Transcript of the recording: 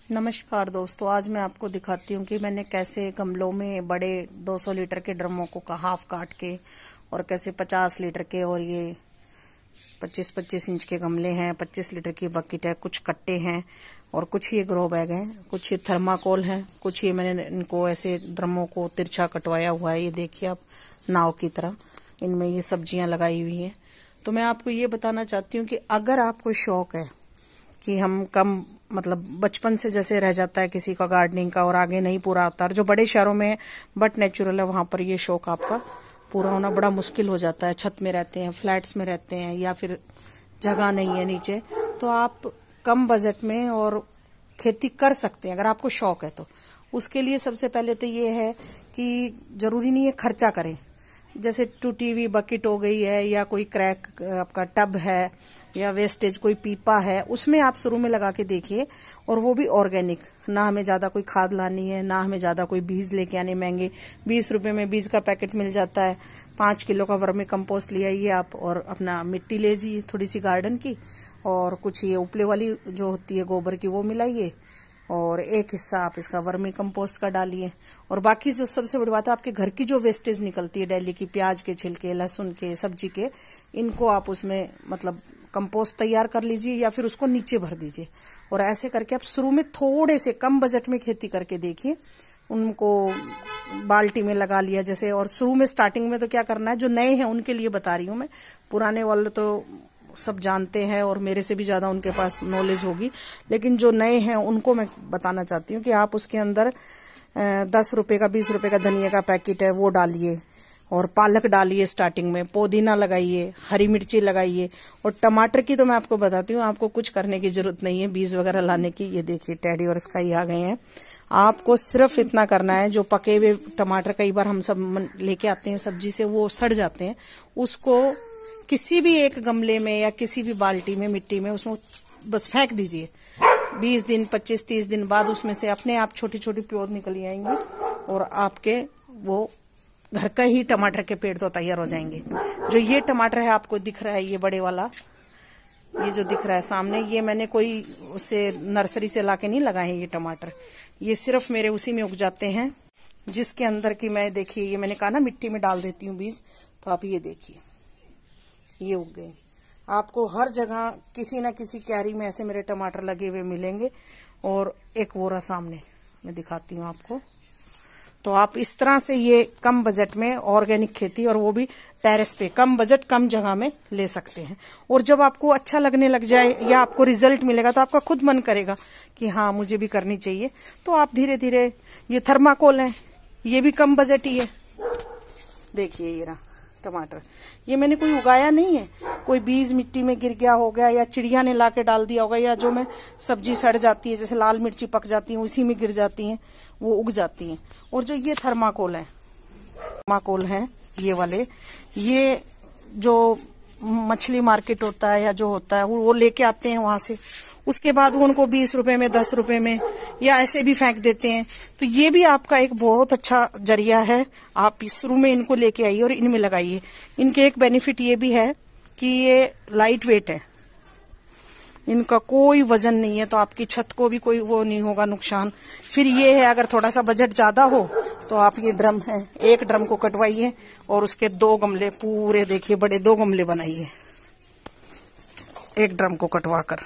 नमस्कार दोस्तों, आज मैं आपको दिखाती हूँ कि मैंने कैसे गमलों में बड़े 200 लीटर के ड्रमों को हाफ काट के और कैसे 50 लीटर के और ये 25-25 इंच के गमले हैं, 25 लीटर की बकेट है, कुछ कट्टे हैं और कुछ ये ग्रो बैग हैं, कुछ ये थर्माकोल है, कुछ ये मैंने इनको ऐसे ड्रमों को तिरछा कटवाया हुआ है। ये देखिए आप नाव की तरह इनमें ये सब्जियां लगाई हुई हैं। तो मैं आपको ये बताना चाहती हूँ कि अगर आपको शौक है कि हम कम बचपन से जैसे रह जाता है किसी का गार्डनिंग का और आगे नहीं पूरा होता, और जो बड़े शहरों में बट नेचुरल है वहां पर ये शौक आपका पूरा होना बड़ा मुश्किल हो जाता है। छत में रहते हैं, फ्लैट्स में रहते हैं या फिर जगह नहीं है नीचे, तो आप कम बजट में और खेती कर सकते हैं अगर आपको शौक है। तो उसके लिए सबसे पहले तो ये है कि जरूरी नहीं है खर्चा करें। जैसे टूटी हुई बकेट हो गई है या कोई क्रैक आपका टब है या वेस्टेज कोई पीपा है, उसमें आप शुरू में लगा के देखिए, और वो भी ऑर्गेनिक। ना हमें ज्यादा कोई खाद लानी है, ना हमें ज्यादा कोई बीज लेके आने महंगे। 20 रुपए में बीज का पैकेट मिल जाता है। 5 किलो का वर्मी कंपोस्ट ले आइए आप और अपना मिट्टी ले जाइए थोड़ी सी गार्डन की, और कुछ ये उपले वाली जो होती है गोबर की वो मिलाइए, और एक हिस्सा आप इसका वर्मी कंपोस्ट का डालिए। और बाकी जो सबसे बड़ी बात है, आपके घर की जो वेस्टेज निकलती है डेली की, प्याज के छिलके, लहसुन के, सब्जी के, इनको आप उसमें कंपोस्ट तैयार कर लीजिए या फिर उसको नीचे भर दीजिए। और ऐसे करके आप शुरू में थोड़े से कम बजट में खेती करके देखिए। उनको बाल्टी में लगा लिया जैसे, और शुरू में स्टार्टिंग में तो क्या करना है, जो नए हैं उनके लिए बता रही हूँ मैं, पुराने वाले तो सब जानते हैं और मेरे से भी ज्यादा उनके पास नॉलेज होगी, लेकिन जो नए हैं उनको मैं बताना चाहती हूँ कि आप उसके अंदर 10 रुपए का 20 रुपए का धनिया का पैकेट है वो डालिए, और पालक डालिए स्टार्टिंग में, पुदीना लगाइए, हरी मिर्ची लगाइए। और टमाटर की तो मैं आपको बताती हूँ, आपको कुछ करने की जरूरत नहीं है बीज वगैरह लाने की। ये देखिए टेडी और स्काई आ गए हैं। आपको सिर्फ इतना करना है, जो पके हुए टमाटर कई बार हम सब लेके आते हैं सब्जी से, वो सड़ जाते हैं, उसको किसी भी एक गमले में या किसी भी बाल्टी में मिट्टी में उसमें बस फेंक दीजिए। 20 दिन 25-30 दिन बाद उसमें से अपने आप छोटी छोटी प्योद निकल आएंगी और आपके वो घर का ही टमाटर के पेड़ तो तैयार हो जाएंगे। जो ये टमाटर है आपको दिख रहा है, ये बड़े वाला, ये जो दिख रहा है सामने, ये मैंने कोई उससे नर्सरी से लाके नहीं लगाए हैं ये टमाटर। ये सिर्फ मेरे उसी में उग जाते हैं जिसके अंदर की मैं, देखिए ये मैंने कहा ना मिट्टी में डाल देती हूँ बीज, तो आप ये देखिए ये उग गए। आपको हर जगह किसी न किसी क्यारी में ऐसे मेरे टमाटर लगे हुए मिलेंगे। और एक वो रहा सामने, मैं दिखाती हूँ आपको। तो आप इस तरह से ये कम बजट में ऑर्गेनिक खेती, और वो भी टेरेस पे कम बजट कम जगह में ले सकते हैं। और जब आपको अच्छा लगने लग जाए या आपको रिजल्ट मिलेगा तो आपका खुद मन करेगा कि हाँ मुझे भी करनी चाहिए। तो आप धीरे धीरे, ये थर्माकोल है, ये भी कम बजट ही है। देखिए ये रहा टमाटर, ये मैंने कोई उगाया नहीं है, कोई बीज मिट्टी में गिर गया हो गया या चिड़िया ने लाके डाल दिया होगा, या जो मैं सब्जी सड़ जाती है जैसे लाल मिर्ची पक जाती है उसी में गिर जाती हैं, वो उग जाती हैं। और जो ये थर्माकोल है ये वाले, ये जो मछली मार्केट होता है या जो होता है वो लेके आते हैं वहां से, उसके बाद वो उनको 20 रुपए में 10 रुपए में या ऐसे भी फेंक देते हैं। तो ये भी आपका एक बहुत अच्छा जरिया है। आप शुरू में इनको लेके आइए और इनमें लगाइए। इनके एक बेनिफिट ये भी है कि ये लाइट वेट है, इनका कोई वजन नहीं है, तो आपकी छत को भी कोई वो नहीं होगा नुकसान। फिर ये है, अगर थोड़ा सा बजट ज्यादा हो तो आप ये ड्रम है, एक ड्रम को कटवाइए और उसके 2 गमले पूरे, देखिए बड़े 2 गमले बनाइए एक ड्रम को कटवा कर।